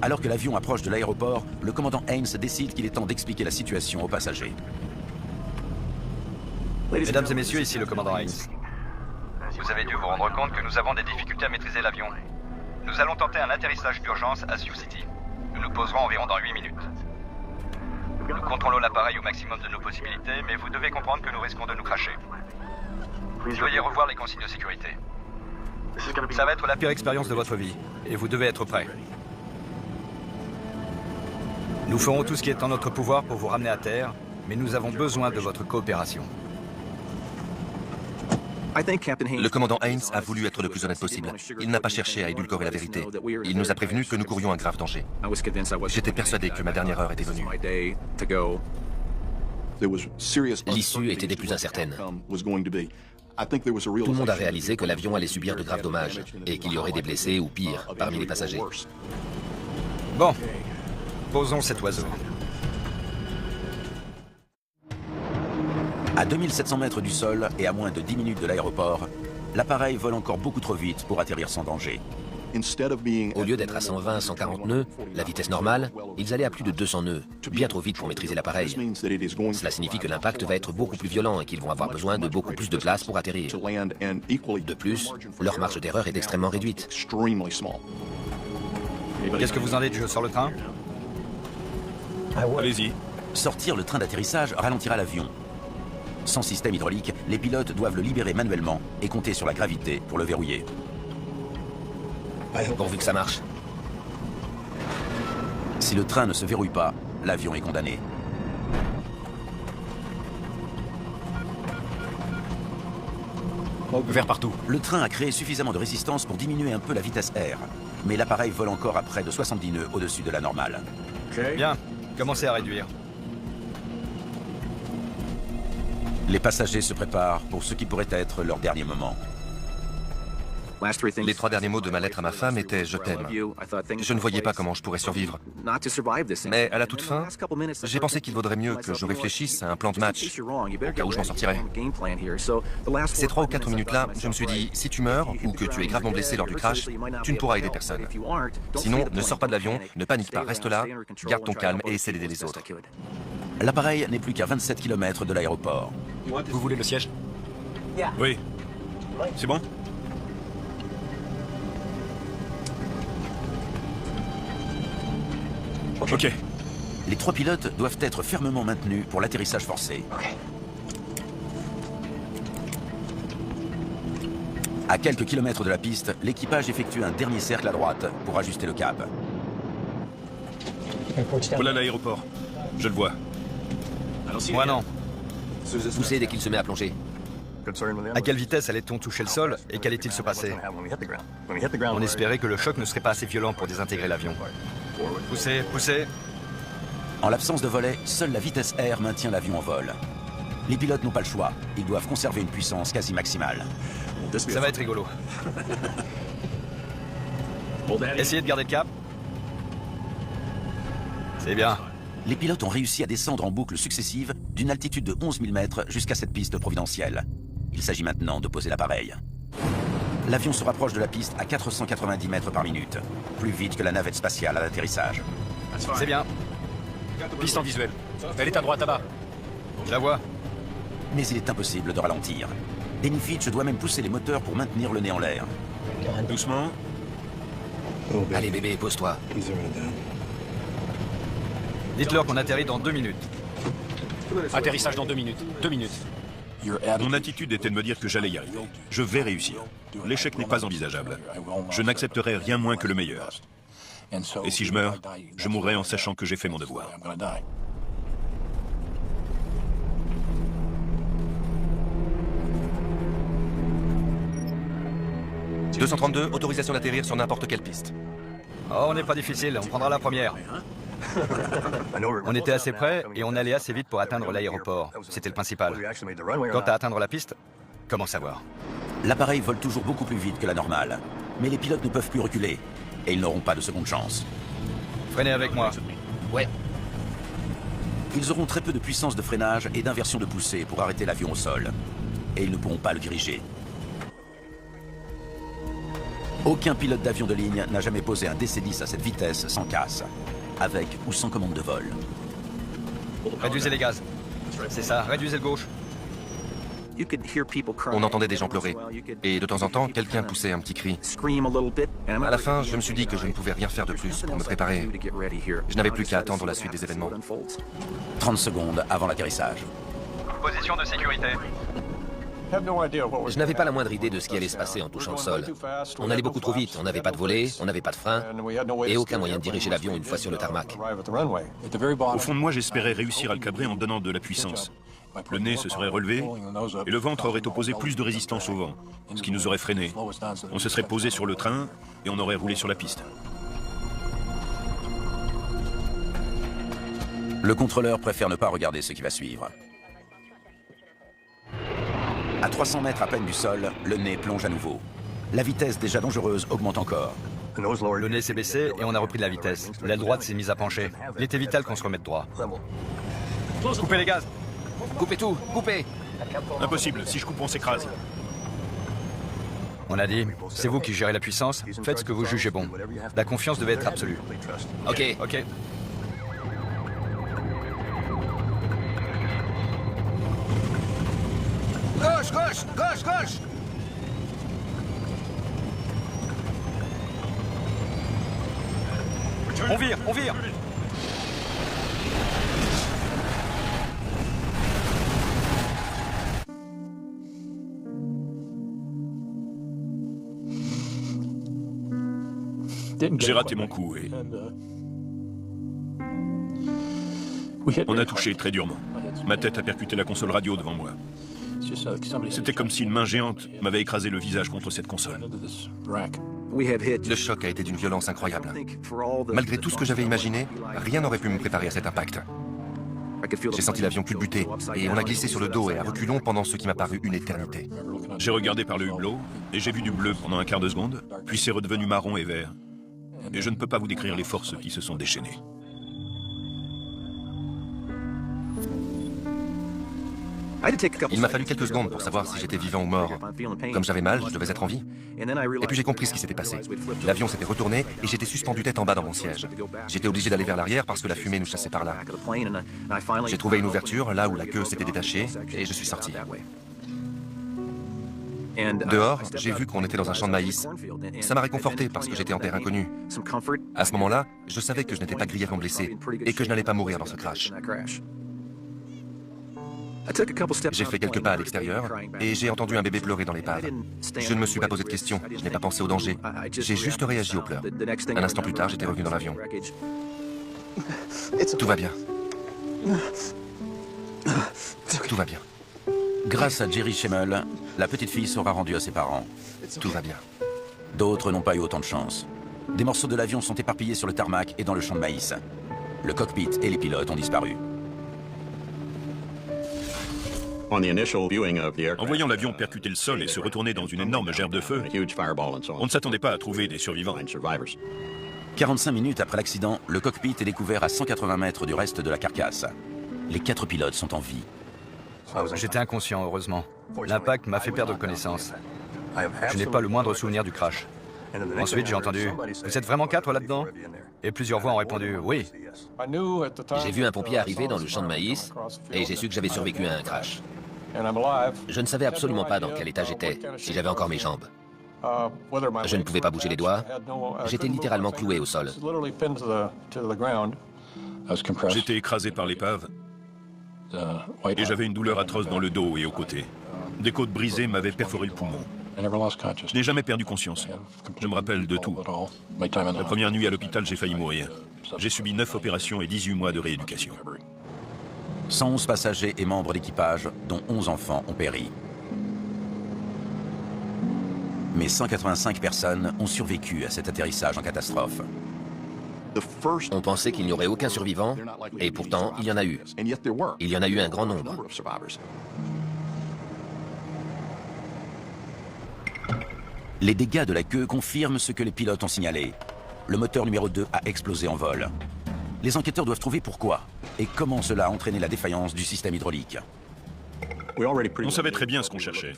Alors que l'avion approche de l'aéroport, le commandant Haynes décide qu'il est temps d'expliquer la situation aux passagers. Mesdames et messieurs, ici le commandant Haynes. Vous avez dû vous rendre compte que nous avons des difficultés à maîtriser l'avion. Nous allons tenter un atterrissage d'urgence à Sioux City. Nous nous poserons environ dans 8 minutes. Nous contrôlons l'appareil au maximum de nos possibilités, mais vous devez comprendre que nous risquons de nous cracher. Veuillez revoir les consignes de sécurité. Ça va être la Pire expérience de votre vie, et vous devez être prêt. Nous ferons tout ce qui est en notre pouvoir pour vous ramener à terre, mais nous avons besoin de votre coopération. Le commandant Haynes a voulu être le plus honnête possible. Il n'a pas cherché à édulcorer la vérité. Il nous a prévenus que nous courions un grave danger. J'étais persuadé que ma dernière heure était venue. L'issue était des plus incertaines. Tout le monde a réalisé que l'avion allait subir de graves dommages et qu'il y aurait des blessés ou pire parmi les passagers. Bon, posons cet oiseau. À 2700 mètres du sol et à moins de 10 minutes de l'aéroport, l'appareil vole encore beaucoup trop vite pour atterrir sans danger. Au lieu d'être à 120, 140 nœuds, la vitesse normale, ils allaient à plus de 200 nœuds, bien trop vite pour maîtriser l'appareil. Cela signifie que l'impact va être beaucoup plus violent et qu'ils vont avoir besoin de beaucoup plus de place pour atterrir. De plus, leur marge d'erreur est extrêmement réduite. Qu'est-ce que vous en dites, je sors le train? Allez-y. Sortir le train d'atterrissage ralentira l'avion. Sans système hydraulique, les pilotes doivent le libérer manuellement et compter sur la gravité pour le verrouiller. Pourvu que ça marche. Si le train ne se verrouille pas, l'avion est condamné. Vers partout. Le train a créé suffisamment de résistance pour diminuer un peu la vitesse R, mais l'appareil vole encore à près de 70 nœuds au-dessus de la normale. Bien, commencez à réduire. Les passagers se préparent pour ce qui pourrait être leur dernier moment. Les 3 derniers mots de ma lettre à ma femme étaient « je t'aime ». Je ne voyais pas comment je pourrais survivre. Mais à la toute fin, j'ai pensé qu'il vaudrait mieux que je réfléchisse à un plan de match, au cas où je m'en sortirais. Ces 3 ou 4 minutes-là, je me suis dit, si tu meurs ou que tu es gravement blessé lors du crash, tu ne pourras aider personne. Sinon, ne sors pas de l'avion, ne panique pas, reste là, garde ton calme et essaie d'aider les autres. L'appareil n'est plus qu'à 27 km de l'aéroport. Vous voulez le siège? Oui. C'est bon? Ok. Les 3 pilotes doivent être fermement maintenus pour l'atterrissage forcé. À quelques kilomètres de la piste, l'équipage effectue un dernier cercle à droite pour ajuster le cap. Voilà l'aéroport. Je le vois. Moi non. Poussez dès qu'il se met à plonger. À quelle vitesse allait-on toucher le sol et qu'allait-il se passer? On espérait que le choc ne serait pas assez violent pour désintégrer l'avion. Poussez, poussez. En l'absence de volet, seule la vitesse R maintient l'avion en vol. Les pilotes n'ont pas le choix, ils doivent conserver une puissance quasi maximale. Ça va être rigolo. Essayez de garder le cap. C'est bien. Les pilotes ont réussi à descendre en boucles successives d'une altitude de 11 000 mètres jusqu'à cette piste providentielle. Il s'agit maintenant de poser l'appareil. L'avion se rapproche de la piste à 490 mètres par minute, plus vite que la navette spatiale à l'atterrissage. C'est bien. Piste en visuel. Elle est à droite là-bas. Je la vois. Mais il est impossible de ralentir. Denny Fitch doit même pousser les moteurs pour maintenir le nez en l'air. Doucement. Allez bébé, pose-toi. Dites-leur qu'on atterrit dans 2 minutes. Atterrissage dans 2 minutes. 2 minutes. Mon attitude était de me dire que j'allais y arriver. Je vais réussir. L'échec n'est pas envisageable. Je n'accepterai rien moins que le meilleur. Et si je meurs, je mourrai en sachant que j'ai fait mon devoir. 232, autorisation d'atterrir sur n'importe quelle piste. Oh, on n'est pas difficile, on prendra la première. On était assez près et on allait assez vite pour atteindre l'aéroport. C'était le principal. Quant à atteindre la piste, comment savoir? L'appareil vole toujours beaucoup plus vite que la normale. Mais les pilotes ne peuvent plus reculer. Et ils n'auront pas de seconde chance. Freinez avec moi. Ouais. Ils auront très peu de puissance de freinage et d'inversion de poussée pour arrêter l'avion au sol. Et ils ne pourront pas le diriger. Aucun pilote d'avion de ligne n'a jamais posé un DC-10 à cette vitesse sans casse, avec ou sans commande de vol. Réduisez les gaz. C'est ça, réduisez le gauche. On entendait des gens pleurer. Et de temps en temps, quelqu'un poussait un petit cri. À la fin, je me suis dit que je ne pouvais rien faire de plus pour me préparer. Je n'avais plus qu'à attendre la suite des événements. 30 secondes avant l'atterrissage. Position de sécurité. Je n'avais pas la moindre idée de ce qui allait se passer en touchant le sol. On allait beaucoup trop vite, on n'avait pas de volet, on n'avait pas de frein, et aucun moyen de diriger l'avion une fois sur le tarmac. Au fond de moi, j'espérais réussir à le cabrer en donnant de la puissance. Le nez se serait relevé et le ventre aurait opposé plus de résistance au vent, ce qui nous aurait freinés. On se serait posé sur le train et on aurait roulé sur la piste. Le contrôleur préfère ne pas regarder ce qui va suivre. À 300 mètres à peine du sol, le nez plonge à nouveau. La vitesse déjà dangereuse augmente encore. Le nez s'est baissé et on a repris de la vitesse. L'aile droite s'est mise à pencher. Il était vital qu'on se remette droit. Coupez les gaz. Coupez tout, coupez! Impossible, si je coupe, on s'écrase. On a dit, c'est vous qui gérez la puissance, faites ce que vous jugez bon. La confiance devait être absolue. Ok. Ok. Gauche, gauche, gauche, gauche! On vire, on vire! J'ai raté mon coup et on a touché très durement. Ma tête a percuté la console radio devant moi. C'était comme si une main géante m'avait écrasé le visage contre cette console. Le choc a été d'une violence incroyable. Malgré tout ce que j'avais imaginé, rien n'aurait pu me préparer à cet impact. J'ai senti l'avion culbuter et on a glissé sur le dos et à reculons pendant ce qui m'a paru une éternité. J'ai regardé par le hublot et j'ai vu du bleu pendant un quart de seconde, puis c'est redevenu marron et vert. Et je ne peux pas vous décrire les forces qui se sont déchaînées. Il m'a fallu quelques secondes pour savoir si j'étais vivant ou mort. Comme j'avais mal, je devais être en vie. Et puis j'ai compris ce qui s'était passé. L'avion s'était retourné et j'étais suspendu tête en bas dans mon siège. J'étais obligé d'aller vers l'arrière parce que la fumée nous chassait par là. J'ai trouvé une ouverture là où la queue s'était détachée et je suis sorti. Dehors, j'ai vu qu'on était dans un champ de maïs. Ça m'a réconforté parce que j'étais en terre inconnue. À ce moment-là, je savais que je n'étais pas grièvement blessé et que je n'allais pas mourir dans ce crash. J'ai fait quelques pas à l'extérieur et j'ai entendu un bébé pleurer dans l'épave. Je ne me suis pas posé de questions, je n'ai pas pensé au danger. J'ai juste réagi aux pleurs. Un instant plus tard, j'étais revenu dans l'avion. Tout va bien. Tout va bien. Grâce à Jerry Schemmel, la petite fille sera rendue à ses parents. Tout va bien. D'autres n'ont pas eu autant de chance. Des morceaux de l'avion sont éparpillés sur le tarmac et dans le champ de maïs. Le cockpit et les pilotes ont disparu. En voyant l'avion percuter le sol et se retourner dans une énorme gerbe de feu, on ne s'attendait pas à trouver des survivants. 45 minutes après l'accident, le cockpit est découvert à 180 mètres du reste de la carcasse. Les 4 pilotes sont en vie. J'étais inconscient, heureusement. L'impact m'a fait perdre connaissance. Je n'ai pas le moindre souvenir du crash. Ensuite, j'ai entendu « Vous êtes vraiment 4 là-dedans ?» Et plusieurs voix ont répondu « Oui ». J'ai vu un pompier arriver dans le champ de maïs et j'ai su que j'avais survécu à un crash. Je ne savais absolument pas dans quel état j'étais, si j'avais encore mes jambes. Je ne pouvais pas bouger les doigts. J'étais littéralement cloué au sol. J'étais écrasé par l'épave et j'avais une douleur atroce dans le dos et aux côtés. Des côtes brisées m'avaient perforé le poumon. Je n'ai jamais perdu conscience. Je me rappelle de tout. La première nuit à l'hôpital, j'ai failli mourir. J'ai subi 9 opérations et 18 mois de rééducation. 111 passagers et membres d'équipage, dont 11 enfants, ont péri. Mais 185 personnes ont survécu à cet atterrissage en catastrophe. On pensait qu'il n'y aurait aucun survivant, et pourtant, il y en a eu. Il y en a eu un grand nombre. Les dégâts de la queue confirment ce que les pilotes ont signalé. Le moteur numéro 2 a explosé en vol. Les enquêteurs doivent trouver pourquoi et comment cela a entraîné la défaillance du système hydraulique. On savait très bien ce qu'on cherchait.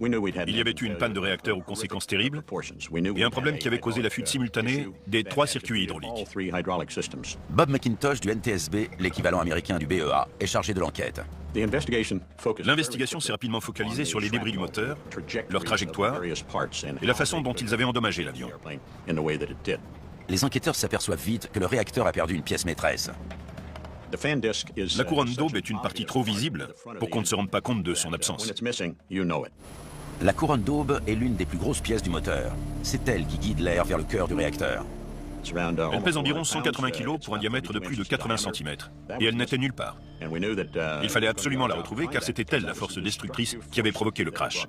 Il y avait eu une panne de réacteur aux conséquences terribles et un problème qui avait causé la fuite simultanée des 3 circuits hydrauliques. Bob McIntosh du NTSB, l'équivalent américain du BEA, est chargé de l'enquête. L'investigation s'est rapidement focalisée sur les débris du moteur, leur trajectoire et la façon dont ils avaient endommagé l'avion. Les enquêteurs s'aperçoivent vite que le réacteur a perdu une pièce maîtresse. La couronne d'aube est une partie trop visible pour qu'on ne se rende pas compte de son absence. La couronne d'aube est l'une des plus grosses pièces du moteur. C'est elle qui guide l'air vers le cœur du réacteur. Elle pèse environ 180 kg pour un diamètre de plus de 80 cm. Et elle n'était nulle part. Il fallait absolument la retrouver car c'était elle la force destructrice qui avait provoqué le crash.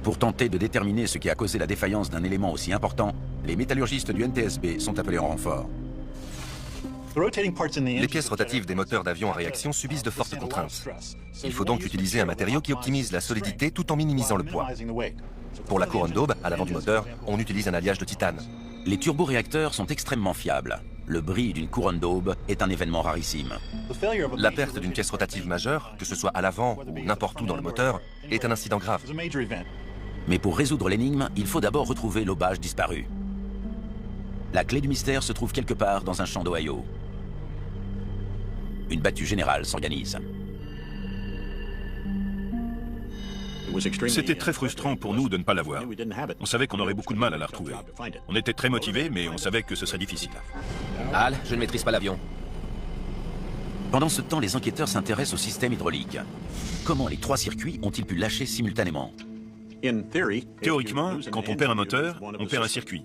Pour tenter de déterminer ce qui a causé la défaillance d'un élément aussi important, les métallurgistes du NTSB sont appelés en renfort. Les pièces rotatives des moteurs d'avion en réaction subissent de fortes contraintes. Il faut donc utiliser un matériau qui optimise la solidité tout en minimisant le poids. Pour la couronne d'aube, à l'avant du moteur, on utilise un alliage de titane. Les turboréacteurs sont extrêmement fiables. Le bris d'une couronne d'aube est un événement rarissime. La perte d'une pièce rotative majeure, que ce soit à l'avant ou n'importe où dans le moteur, est un incident grave. Mais pour résoudre l'énigme, il faut d'abord retrouver l'obage disparu. La clé du mystère se trouve quelque part dans un champ d'Ohio. Une battue générale s'organise. C'était très frustrant pour nous de ne pas l'avoir. On savait qu'on aurait beaucoup de mal à la retrouver. On était très motivés, mais on savait que ce serait difficile. Al, je ne maîtrise pas l'avion. Pendant ce temps, les enquêteurs s'intéressent au système hydraulique. Comment les 3 circuits ont-ils pu lâcher simultanément? Théoriquement, quand on perd un moteur, on perd un circuit.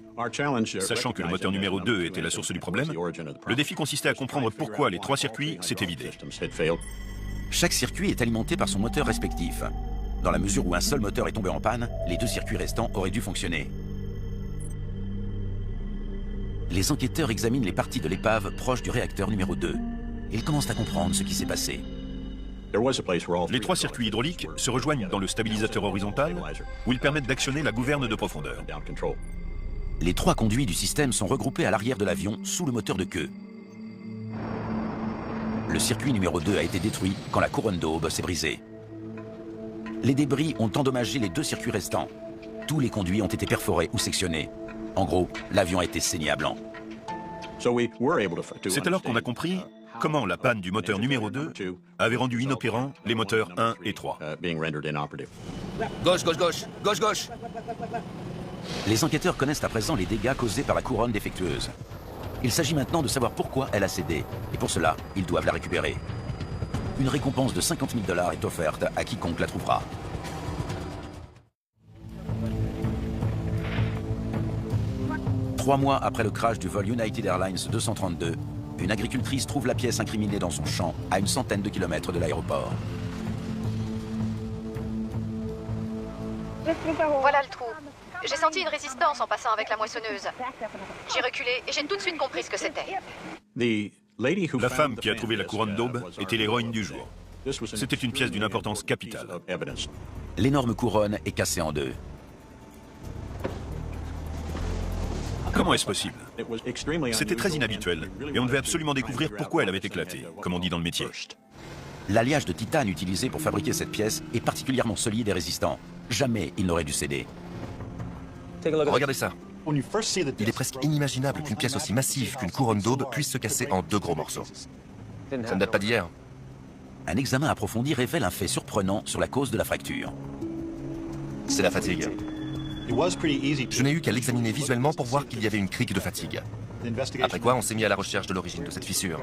Sachant que le moteur numéro 2 était la source du problème, le défi consistait à comprendre pourquoi les 3 circuits s'étaient vidés. Chaque circuit est alimenté par son moteur respectif. Dans la mesure où un seul moteur est tombé en panne, les 2 circuits restants auraient dû fonctionner. Les enquêteurs examinent les parties de l'épave proches du réacteur numéro 2. Ils commencent à comprendre ce qui s'est passé. Les 3 circuits hydrauliques se rejoignent dans le stabilisateur horizontal où ils permettent d'actionner la gouverne de profondeur. Les 3 conduits du système sont regroupés à l'arrière de l'avion sous le moteur de queue. Le circuit numéro 2 a été détruit quand la couronne d'aube s'est brisée. Les débris ont endommagé les 2 circuits restants. Tous les conduits ont été perforés ou sectionnés. En gros, l'avion a été saigné à blanc. C'est alors qu'on a compris comment la panne du moteur numéro 2 avait rendu inopérants les moteurs 1 et 3. Gauche, gauche, gauche, gauche, gauche. Les enquêteurs connaissent à présent les dégâts causés par la couronne défectueuse. Il s'agit maintenant de savoir pourquoi elle a cédé, et pour cela, ils doivent la récupérer. Une récompense de 50 000 $ est offerte à quiconque la trouvera. Trois mois après le crash du vol United Airlines 232, une agricultrice trouve la pièce incriminée dans son champ à une centaine de kilomètres de l'aéroport. Voilà le trou. J'ai senti une résistance en passant avec la moissonneuse. J'ai reculé et j'ai tout de suite compris ce que c'était. La femme qui a trouvé la couronne d'aube était l'héroïne du jour. C'était une pièce d'une importance capitale. L'énorme couronne est cassée en 2. Comment est-ce possible? C'était très inhabituel et on devait absolument découvrir pourquoi elle avait éclaté, comme on dit dans le métier. L'alliage de titane utilisé pour fabriquer cette pièce est particulièrement solide et résistant. Jamais il n'aurait dû céder. Regardez ça. Il est presque inimaginable qu'une pièce aussi massive qu'une couronne d'aube puisse se casser en 2 gros morceaux. Ça ne date pas d'hier. Un examen approfondi révèle un fait surprenant sur la cause de la fracture. C'est la fatigue. Je n'ai eu qu'à l'examiner visuellement pour voir qu'il y avait une crique de fatigue. Après quoi, on s'est mis à la recherche de l'origine de cette fissure.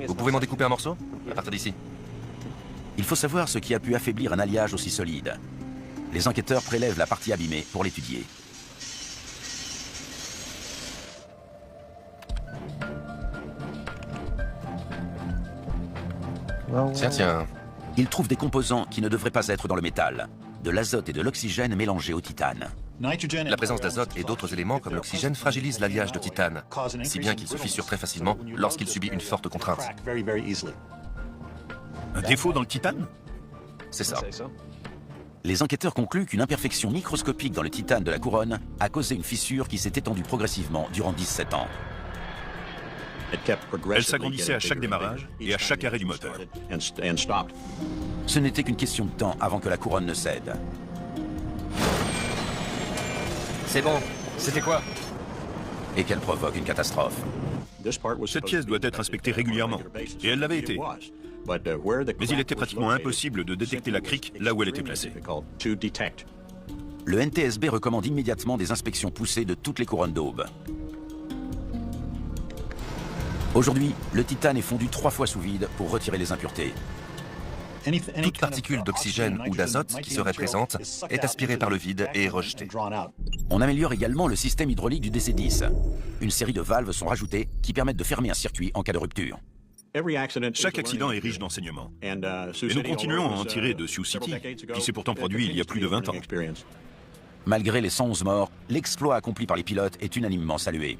Vous pouvez m'en découper un morceau? À partir d'ici. Il faut savoir ce qui a pu affaiblir un alliage aussi solide. Les enquêteurs prélèvent la partie abîmée pour l'étudier. Tiens. Ils trouvent des composants qui ne devraient pas être dans le métal. De l'azote et de l'oxygène mélangés au titane. La présence d'azote et d'autres éléments comme l'oxygène fragilise l'alliage de titane, si bien qu'il se fissure très facilement lorsqu'il subit une forte contrainte. Un défaut dans le titane? C'est ça. Les enquêteurs concluent qu'une imperfection microscopique dans le titane de la couronne a causé une fissure qui s'est étendue progressivement durant 17 ans. Elle s'agrandissait à chaque démarrage et à chaque arrêt du moteur. Ce n'était qu'une question de temps avant que la couronne ne cède. C'est bon. C'était quoi? Et qu'elle provoque une catastrophe. Cette pièce doit être inspectée régulièrement, et elle l'avait été. Mais il était pratiquement impossible de détecter la crique là où elle était placée. Le NTSB recommande immédiatement des inspections poussées de toutes les couronnes d'aube. Aujourd'hui, le titane est fondu 3 fois sous vide pour retirer les impuretés. Toute particule d'oxygène ou d'azote qui serait présente est aspirée par le vide et rejetée. On améliore également le système hydraulique du DC-10. Une série de valves sont rajoutées qui permettent de fermer un circuit en cas de rupture. Chaque accident est riche d'enseignements. Et nous continuons à en tirer de Sioux City, qui s'est pourtant produit il y a plus de 20 ans. Malgré les 111 morts, l'exploit accompli par les pilotes est unanimement salué.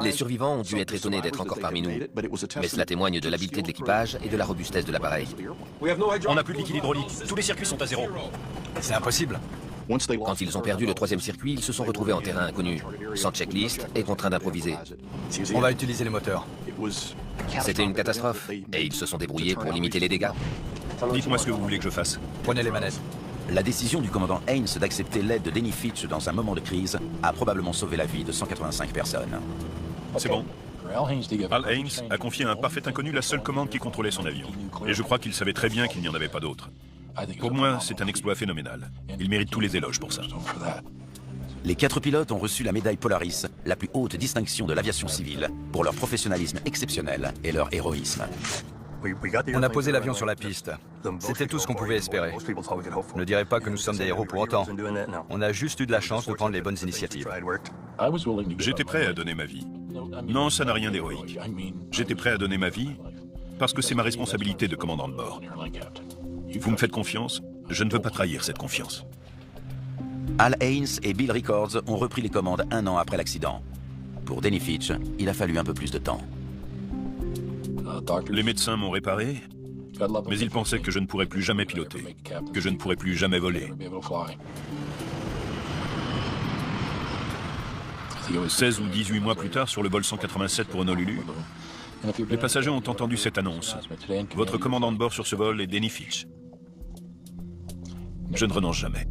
Les survivants ont dû être étonnés d'être encore parmi nous, mais cela témoigne de l'habileté de l'équipage et de la robustesse de l'appareil. On n'a plus de liquide hydraulique. Tous les circuits sont à zéro. C'est impossible. Quand ils ont perdu le 3e circuit, ils se sont retrouvés en terrain inconnu, sans checklist et contraints d'improviser. On va utiliser les moteurs. C'était une catastrophe, et ils se sont débrouillés pour limiter les dégâts. Dites-moi ce que vous voulez que je fasse. Prenez les manettes. La décision du commandant Haynes d'accepter l'aide de Denny Fitch dans un moment de crise a probablement sauvé la vie de 185 personnes. C'est bon. Al Haynes a confié à un parfait inconnu la seule commande qui contrôlait son avion. Et je crois qu'il savait très bien qu'il n'y en avait pas d'autre. Pour moi, c'est un exploit phénoménal. Il mérite tous les éloges pour ça. Les 4 pilotes ont reçu la médaille Polaris, la plus haute distinction de l'aviation civile, pour leur professionnalisme exceptionnel et leur héroïsme. On a posé l'avion sur la piste. C'était tout ce qu'on pouvait espérer. Ne dirais pas que nous sommes des héros pour autant. On a juste eu de la chance de prendre les bonnes initiatives. J'étais prêt à donner ma vie. Non, ça n'a rien d'héroïque. J'étais prêt à donner ma vie parce que c'est ma responsabilité de commandant de bord. Vous me faites confiance, je ne veux pas trahir cette confiance. Al Haynes et Bill Rickards ont repris les commandes 1 an après l'accident. Pour Denny Fitch, il a fallu un peu plus de temps. Les médecins m'ont réparé, mais ils pensaient que je ne pourrais plus jamais piloter, que je ne pourrais plus jamais voler. 16 ou 18 mois plus tard, sur le vol 187 pour Honolulu, les passagers ont entendu cette annonce. Votre commandant de bord sur ce vol est Denny Fitch. Je ne renonce jamais.